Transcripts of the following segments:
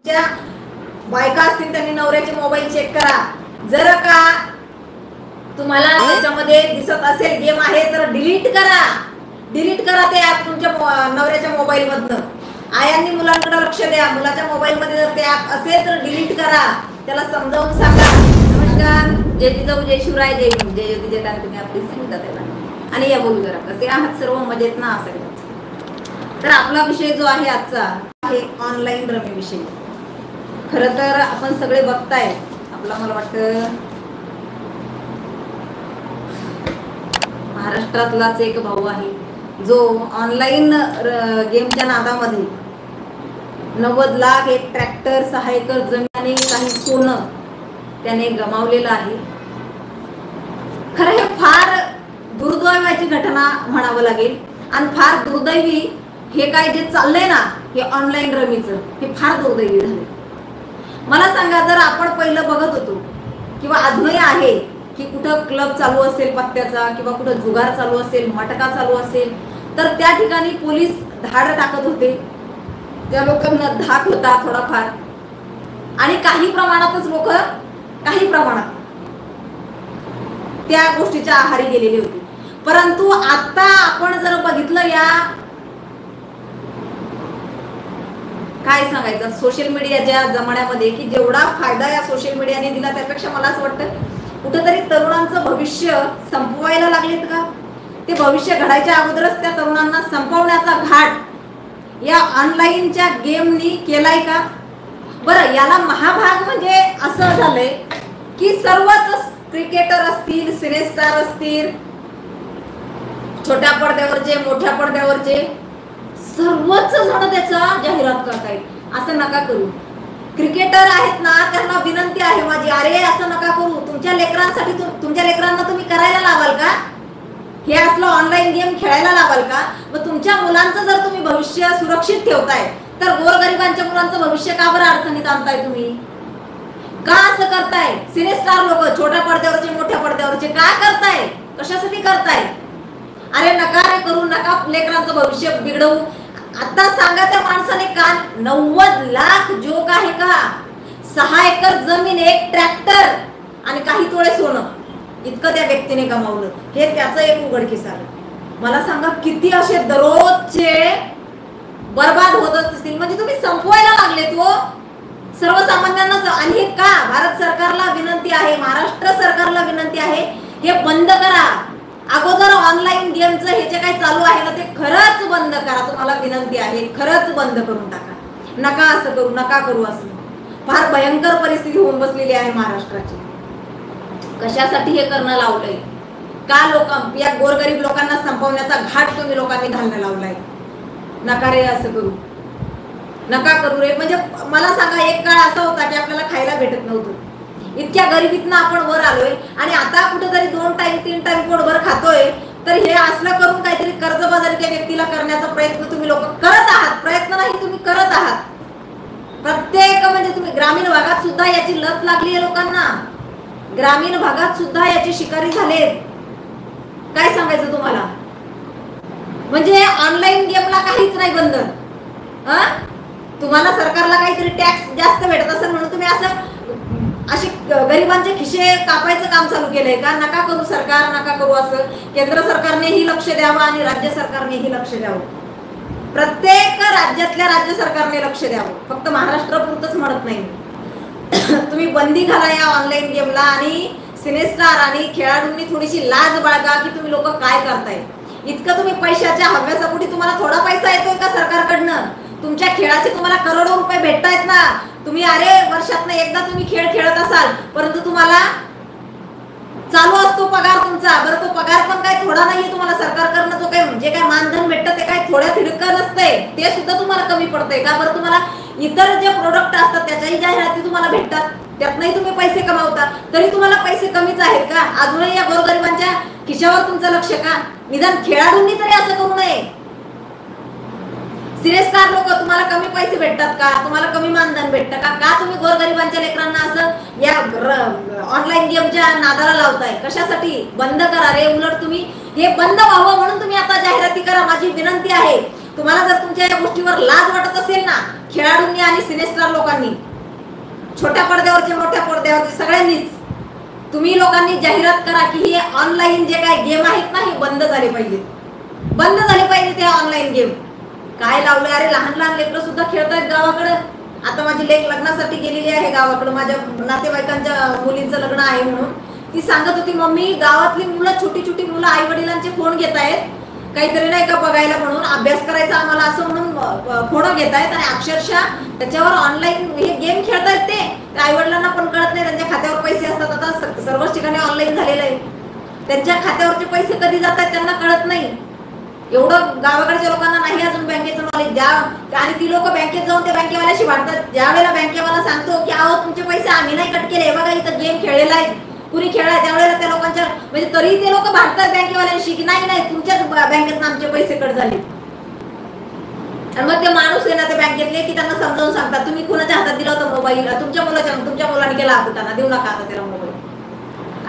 ज्या बायका असतील त्यांनी नवऱ्याचे मोबाईल चेक करा. जर का तुम्हाला त्याच्यामध्ये दिसत असेल गेम आहे तर डिलीट करा ते ऍप तुमच्या नवऱ्याच्या मोबाईल मधनं. आयांनी मुलांकडे लक्ष द्या. मुलाच्या मोबाईल मध्ये जर ते ऍप असेल तर डिलीट करा. त्याला समजावून सांगा. नमस्कार, जय जिजाऊ, जय शिवराय, जय भीम, जय ज्योती, जय तारा. तुम्ही आपली स्मिता त्याला आणि या बोलू जरा कसे आहात सर्व, मजेत ना असेल. तर आपला विषय जो आहे आजचा आहे ऑनलाईन रमी विषयी. खरं तर आपण सगळे बघताय, आपला मला वाटतं महाराष्ट्रातलाच एक भाऊ आहे जो ऑनलाईन गेमच्या नादामध्ये 90 लाख, एक ट्रॅक्टर, 6 एकर जमीन आणि काही सोनं त्याने गमावलेलं आहे. खरं हे फार दुर्दैवाची घटना म्हणावं लागेल आणि फार दुर्दैवी हे काय जे चाललंय ना हे ऑनलाईन रमीचं, हे फार दुर्दैवी झाले. मला सांगा, जर आपण पहिलं बघत होतो किंवा अजूनही आहे की कुठं क्लब चालू असेल पत्त्याचा किंवा कुठं जुगार चालू असेल, मटका चालू असेल, तर त्या ठिकाणी पोलीस धाड टाकत होते. त्या लोकांना धाक होता थोडाफार आणि काही प्रमाणातच लोक काही प्रमाणात त्या गोष्टीच्या आहारी गेलेले होते. परंतु आता आपण जर बघितलं या काय सांगायचं सोशल मीडियाच्या जमान्यामध्ये की जेवढा फायदा या सोशल मीडियाने दिला त्यापेक्षा मला असं वाटतं कुठेतरी तरुणांचं भविष्य संपवायला लागलेत का? ते भविष्य घडायच्या अगोदरच त्या तरुणांना संपवण्याचा घाट या ऑनलाईनच्या गेमनी केलाय का? बरं, याला महाभाग म्हणजे असं झालंय की सर्वच क्रिकेटर असतील, सिनेस्टार असतील, छोट्या पडद्यावरचे, मोठ्या पडद्यावरचे सर्वच जण त्याचा जाहिरात करतायत. असं नका करू. क्रिकेटर आहेत ना, त्यांना विनंती आहे माझी, अरे असं नका करू. तुमच्या लेकरांसाठी तुमच्या लेकरांना तुम्ही करायला लावाल का? हे असलं ऑनलाईन गेम खेळायला लावाल का? मग तुमच्या मुलांचं जर तुम्ही भविष्य सुरक्षित ठेवताय तर गोरगरिबांच्या मुलांचं भविष्य का बरं अडचणीत आणताय तुम्ही? का असं करताय? सिनेस्टार लोक छोट्या पडद्यावरचे, मोठ्या पडद्यावरचे का करताय? कशासाठी करताय? अरे नका रे करू नका, लेकरांचं भविष्य बिघडवू. आता सांगा त्या माणसाने का 90 लाख जोक आहे का? 6 एकर जमीन, एक ट्रॅक्टर आणि काही तोळे सोनं, इतकं त्या व्यक्तीने गमावलं. हे त्याचं एक उघडकीस आलं. मला सांगा किती असे दररोजचे बर्बाद होत असतील. म्हणजे तुम्ही संपवायला लागले तो सर्वसामान्यांना. आणि हे का? भारत सरकारला विनंती आहे, महाराष्ट्र सरकारला विनंती आहे, हे बंद करा. अगोदर ऑनलाईन गेमचं हे जे काही चालू आहे ना ते खरंच बंद करा. तुम्हाला विनंती आहे, खरंच बंद करून टाका. नका असं करू, नका करू. असं फार भयंकर परिस्थिती होऊन बसलेली आहे महाराष्ट्राची. कशासाठी हे करणं लावलंय? का लोक या गोरगरीब लोकांना संपवण्याचा घाट तुम्ही लोकांनी घालणं लावलाय? नका रे असं करू, नका करू रे. म्हणजे मला सांगा, एक काळ असा होता की आपल्याला खायला भेटत नव्हतं. इतक्या गरिबीतनं आपण वर आलोय आणि आता कुठेतरी 2 टाइम 3 टाइम पोटभर खातोय. तर हे असलं करून काहीतरी कर्जबाजारी त्या व्यक्तीला करण्याचा प्रयत्न तुम्ही लोक करत आहात. प्रयत्न नाही, तुम्ही करत आहात. प्रत्येक म्हणजे तुम्ही ग्रामीण भागात सुद्धा याची लत लागली आहे लोकांना. ग्रामीण भागात सुद्धा याचे शिकारी झालेत. काय सांगायचं तुम्हाला? म्हणजे ऑनलाईन गेमला काहीच नाही बंधन. तुम्हाला सरकारला काहीतरी टॅक्स जास्त भेटत असेल म्हणून तुम्ही असं अशी गरिबांचे खिशे कापायचं काम चालू केलंय का? नका करू सरकार, नका करू. असं केंद्र सरकारनेही लक्ष द्यावं आणि राज्य सरकारनेही लक्ष द्यावं. प्रत्येक राज्यातल्या राज्य सरकारने लक्ष द्यावं. फक्त महाराष्ट्रापुरतच म्हणत नाही. तुम्ही बंदी घाला या ऑनलाईन गेमला आणि सिनेस्टार आणि खेळाडूंनी थोडीशी लाज बाळगा की तुम्ही लोक काय करताय. इतकं तुम्ही पैशाच्या हव्यासापोटी तुम्हाला थोडा पैसा येतोय का सरकारकडनं? तुमच्या खेळाचे तुम्हाला करोडो रुपये भेटतायत ना. तुम्ही अरे वर्षातनं एकदा तुम्ही खेळ खेळत असाल, परंतु तुम्हाला चालू असतो पगार तुमचा. बरं, तो पगार पण काय थोडा नाहीये तुम्हाला सरकारकडनं. जो काय जे काय मानधन भेटतं ते काय थोड्या थिडकं नसतंय. ते सुद्धा तुम्हाला कमी पडतंय का? बरं, तुम्हाला इतर जे प्रोडक्ट असतात त्याच्याही जाहिराती तुम्हाला भेटतात, त्यातनंही तुम्ही पैसे कमावता, तरी तुम्हाला पैसे कमीच आहेत का? अजूनही या गोरगरिबांच्या खिशावर तुमचं लक्ष का? निदान खेळाडूंनी तरी असं करू नये. सिनेस्टार लोक तुम्हाला कमी पैसे भेटतात का? तुम्हाला कमी मानधन भेटतं का? का तुम्ही गोरगरिबांच्या लेकरांना असं या ऑनलाईन गेमच्या नादाला लावताय? कशासाठी? बंद करा रे. उलट तुम्ही हे बंद व्हावं म्हणून तुम्ही आता जाहिराती करा. माझी विनंती आहे. तुम्हाला जर तुमच्या या गोष्टीवर लाज वाटत असेल ना, खेळाडूंनी आणि सिनेस्टार लोकांनी, छोट्या पडद्यावरचे मोठ्या पडद्यावरचे सगळ्यांनीच, तुम्ही लोकांनी जाहिरात करा की हे ऑनलाईन जे काही गेम आहेत ना हे बंद झाले पाहिजेत, बंद झाले पाहिजे ते ऑनलाईन गेम. काय लावले, अरे लहान लहान लेकरं सुद्धा खेळतायत गावाकडे. आता माझी लेक लग्नासाठी गेलेली आहे गावाकडे, माझ्या नातेवाईकांच्या मुलींचं लग्न आहे म्हणून. ती सांगत होती, मम्मी गावातली मुलं, छोटी छोटी मुलं आई वडिलांचे फोन घेत आहेत काहीतरी नाही का बघायला म्हणून, अभ्यास करायचा आम्हाला असं म्हणून फोन घेत आहेत आणि अक्षरशः त्याच्यावर ऑनलाईन हे गेम खेळतायत. ते आई वडिलांना पण कळत नाही, त्यांच्या खात्यावर पैसे असतात. आता सर्वच ठिकाणी ऑनलाईन झालेलं आहे, त्यांच्या खात्यावरचे पैसे कधी जातात त्यांना कळत नाही. एवढं गावाकडच्या लोकांना नाही अजून बँकेचं नॉलेज. आणि ती लोक बँकेत जाऊन त्या बँकेवाल्याशी भांडतात. ज्या वेळेला बँकेवाला सांगतो की अहो तुमचे पैसे आम्ही नाही कट केले, बघा इथं गेम खेळलेला आहे, कुणी खेळलाय, त्यावेळेला त्या लोकांच्या म्हणजे तरी ते लोक भांडतात बँकेवाल्यांशी की नाही नाही तुमच्याच बँकेत आमचे पैसे कट झाले. आणि मग ते माणूस आहे ना ते बँकेतले की त्यांना समजावून सांगतात, तुम्ही कुणाच्या हातात दिला होता मोबाईल, तुमच्या मुलाने केला हाताना, देऊ नका आता त्याला मोबाईल.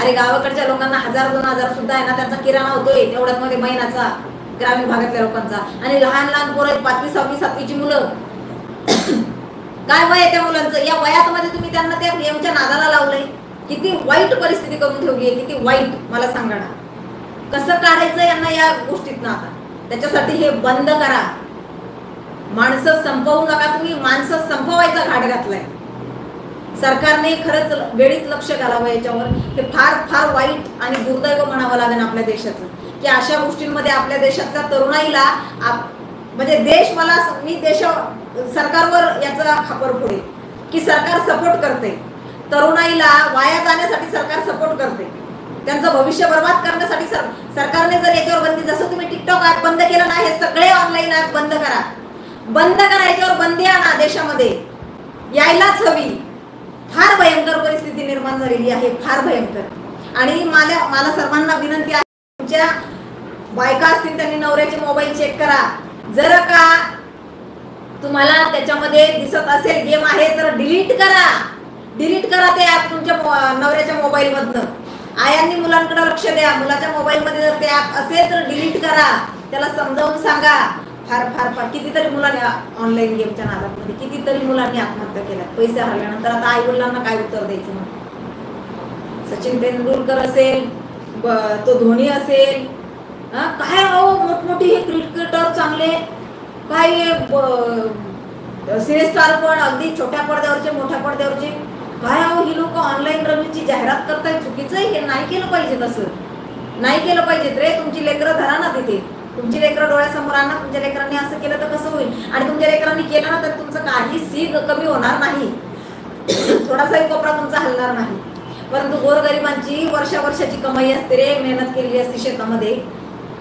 अरे गावाकडच्या लोकांना 1000-2000 सुद्धा आहे ना त्यांचा किराणा होतोय तेवढ्याच मध्ये महिन्याचा, ग्रामीण भागातल्या लोकांचा. आणि लहान लहान पोरं 5वी 6वी 7वीची मुलं, काय वय आहे त्या मुलांचं, या वयात मध्ये तुम्ही त्यांना त्या गेमच्या नादाला लावलंय. किती वाईट परिस्थिती करून ठेवली आहे, किती वाईट. मला सांगा ना कसं काढायचं यांना या गोष्टीत ना. आता त्याच्यासाठी हे बंद करा. माणसं संपवू नका तुम्ही, माणसं संपवायचा घाट घातलाय सरकारने. खरंच वेळीच लक्ष घालावं याच्यावर. हे फार फार वाईट आणि दुर्दैव म्हणावं लागेल आपल्या देशाचं की अशा गोष्टींमध्ये आपल्या देशातल्या तरुणाईला म्हणजे मी सरकारवर याचा खापर फोडेल की सरकार सपोर्ट करते तरुणाईला, वाया जाण्यासाठी सरकार सपोर्ट करते, त्यांचं भविष्य बर्बाद करण्यासाठी. सरकारने जर याच्यावर बंदी, जसं तुम्ही टिकटॉक ऍप बंद केलं ना, हे सगळे ऑनलाईन ऍप बंद करा, बंद करा, याच्यावर बंदी आणा. देशामध्ये यायलाच हवी. फार भयंकर परिस्थिती निर्माण झालेली आहे, फार भयंकर. आणि मला सर्वांना विनंती आहे, तुमच्या बायका असतील त्यांनी नवऱ्याचे मोबाईल चेक करा. जर का तुम्हाला त्याच्यामध्ये दिसत असेल गेम आहे तर डिलीट करा ते ऍप तुमच्या नवऱ्याच्या मोबाईल मधनं. आयांनी मुलांकडे लक्ष द्या, मुलाच्या मोबाईल मध्ये जर ते ऍप असेल तर डिलीट करा, त्याला समजावून सांगा. फार फार फार कितीतरी मुलांनी ऑनलाईन गेमच्या नादामध्ये कितीतरी मुलांनी आत्महत्या केल्या पैसे हरल्यानंतर. आता आई वडिलांना काय उत्तर द्यायचं मग. सचिन तेंडुलकर असेल, तो धोनी असेल, काय मोठमोठी हे क्रिकेटर चांगले, काय सिनेस्टार पण अगदी छोट्या पडद्यावरचे मोठ्या पडद्यावरचे, काय ही लोक ऑनलाईन रमीची जाहिरात करतायत. चुकीचं आहे, हे नाही केलं पाहिजे, तसं नाही केलं पाहिजे रे. तुमची लेकरं धरा ना तिथे, तुमची लेकरं डोळ्यासमोर आणा. तुमच्या लेकरांनी असं केलं तर कसं होईल. आणि तुमच्या लेकरांनी केलं ना तर तुमचं काही सीग कमी होणार नाही, थोडासाही कोपरा तुमचा हलणार नाही. परंतु गोरगरिबांची वर्षाची कमाई असते रे, मेहनत केलेली असते शेतामध्ये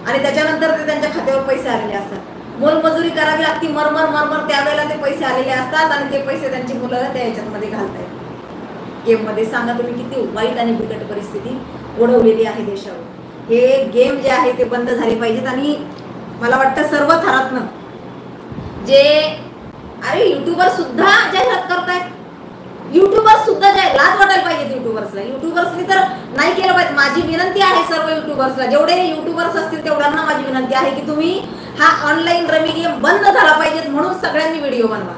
आणि त्याच्यानंतर ते त्यांच्या खात्यावर पैसे आलेले असतात. मोलमजुरी करावी लागती, मरमर त्यावेळेला ते पैसे आलेले असतात आणि ते पैसे त्यांची मुलं त्या ह्याच्यामध्ये घालतायत गेम मध्ये. सांगा तुम्ही किती वाईट आणि बिकट परिस्थिती ओढवलेली आहे देशावर. हे गेम जे आहे ते बंद झाले पाहिजेत. आणि मला वाटतं सर्व थरातनं जे अरे युट्यूबर सुद्धा जाहिरात करतायत, युट्यूबर सुद्धा लाज वाटायला पाहिजे युट्यूबर्सनी तर नाही केलं पाहिजे. माझी विनंती आहे सर्व युट्यूबर्सला, जेवढे युट्यूबर्स असतील तेवढ्यांना माझी विनंती आहे की तुम्ही हा ऑनलाईन रमी गेम बंद झाला पाहिजेत म्हणून सगळ्यांनी व्हिडिओ बनवा,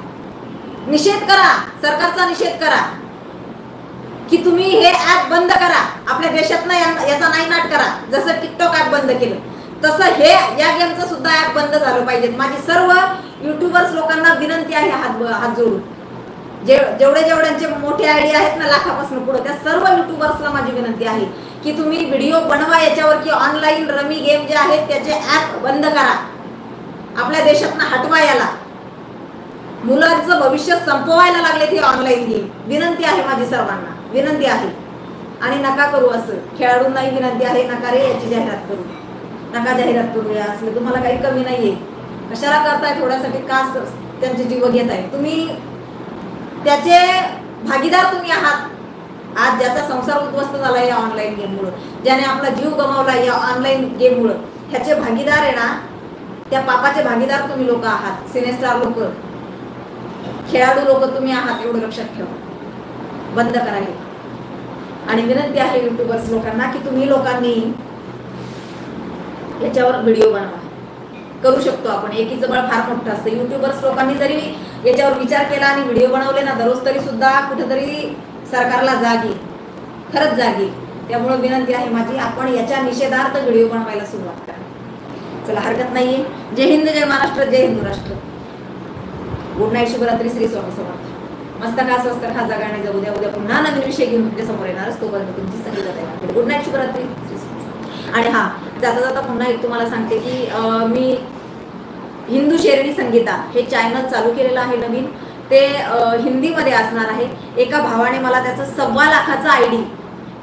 निषेध करा, सरकारचा निषेध करा की तुम्ही हे ऍप बंद करा. आपल्या देशातनं याचा नायनाट करा. जसं टिकटॉक ऍप बंद केलं तसं हे या गेमचं सुद्धा ऍप बंद झालं पाहिजे. माझी सर्व युट्यूबर्स लोकांना विनंती आहे हात जोडून, जेवढ्यांचे मोठे आयडिया आहेत ना लाखापासून पुढे, त्या सर्व युट्यूबर्सला माझी विनंती आहे की तुम्ही व्हिडिओ बनवा याच्यावर की ऑनलाईन रमी गेम जे आहेत त्याचे ऍप बंद करा. आपल्या देशातनं हटवा याला. मुलांचं भविष्य संपवायला लागले ते ऑनलाईन गेम. विनंती आहे माझी सर्वांना, विनंती आहे. आणि नका करू असं. खेळाडूंनाही विनंती आहे, नका रे याची जाहिरात करू, नका जाहिरात करूया. असलं तुम्हाला काही कमी नाहीये, कशाला करताय थोड्यासाठी का त्यांचे जीव घेत आहे. तुम्ही त्याचे भागीदार तुम्ही आहात. आज ज्याचा संसार उद्ध्वस्त झाला या ऑनलाईन गेममुळे, ज्याने आपला जीव गमावला या ऑनलाईन गेममुळे, ह्याचे भागीदार आहे ना, त्या पापाचे भागीदार तुम्ही लोक आहात. सिनेस्टार लोक, खेळाडू लोक तुम्ही आहात, एवढं लक्षात ठेवा. बंद करा हे. आणि विनंती आहे युट्यूबर्स लोकांना की तुम्ही लोकांनी याच्यावर व्हिडिओ बनवा. करू शकतो आपण. एकीचं बळ फार मोठं असतं. युट्यूबर्स लोकांनी जरी याच्यावर विचार केला आणि व्हिडिओ बनवले ना दररोज, तरी सुद्धा कुठेतरी सरकारला जाग येईल, खरंच जाग येईल. त्यामुळे विनंती आहे माझी, आपण याच्या निषेधार्थ व्हिडिओ बनवायला सुरुवात करा. चला, हरकत नाहीये. जय हिंद, जय महाराष्ट्र, जय हिंदू राष्ट्र. गुड नाईट, शुभरात्री, श्री स्वामी समर्थ. मस्त खा, स्वस्त खा, जगा आणि जगू द्या. उद्या पुन्हा नवीन विषय घेऊन तुमच्या समोर येणारच. तोपर्यंत तुमची संगीत आहे. गुड नाईट, शुभरात्री, श्री स्वामी. आणि हा, जाता जाता पुन्हा एक तुम्हाला सांगते की मी हिंदू शेरणी संगीता हे चॅनल चालू केलेलं आहे नवीन. ते हिंदीमध्ये असणार आहे. एका भावाने मला त्याचं 1.25 लाखाचं आयडी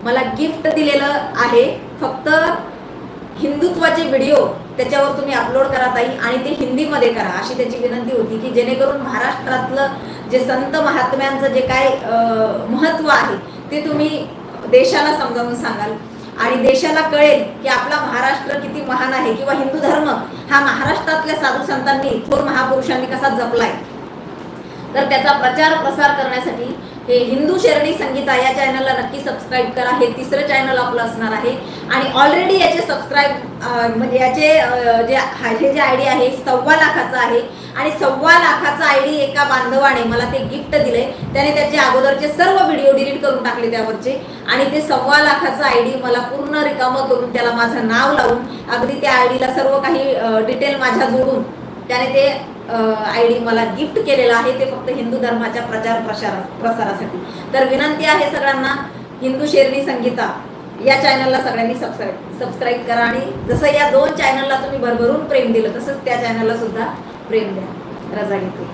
मला गिफ्ट दिलेलं आहे. फक्त हिंदुत्वाचे व्हिडिओ त्याच्यावर तुम्ही अपलोड करा ताई, आणि ते हिंदीमध्ये करा, अशी त्याची विनंती होती की जेणेकरून महाराष्ट्रातलं जे संत महात्म्यांचं जे काय महत्त्व आहे ते तुम्ही देशाला समजावून सांगाल आणि देशाला कळेल की आपला महाराष्ट्र किती महान आहे, किंवा हिंदू धर्म हा महाराष्ट्रातल्या साधू संतांनी, थोर महापुरुषांनी कसा जपलाय. तर त्याचा प्रचार प्रसार करण्यासाठी हे हिंदू शेरणी संगीता या चॅनलला नक्की सबस्क्राईब करा. हे 3रं चॅनल आपलं असणार आहे. आणि ऑलरेडी याचे सबस्क्राईब म्हणजे याचे हे जे आयडी आहे 1.25 लाखाचं आहे. आणि 1.25 लाखाचा आयडी एका बांधवाने मला ते गिफ्ट दिले. त्याने त्याचे अगोदरचे सर्व व्हिडिओ डिलीट करून टाकले त्यावरचे, आणि ते 1.25 लाखाचा आयडी मला पूर्ण रिकामं करून त्याला माझं नाव लावून अगदी त्या आयडीला सर्व काही डिटेल माझ्या जोडून त्याने ते आयडी मला गिफ्ट केलेला आहे. ते फक्त हिंदू धर्माच्या प्रचार प्रसारासाठी. तर विनंती आहे सगळ्यांना, हिंदू शेरणी संगीता या चॅनलला सगळ्यांनी सबस्क्राईब करा. आणि जसं या 2 चॅनलला तुम्ही भरभरून प्रेम दिलं तसंच त्या चॅनलला सुद्धा प्रेम द्या. रजा घेते.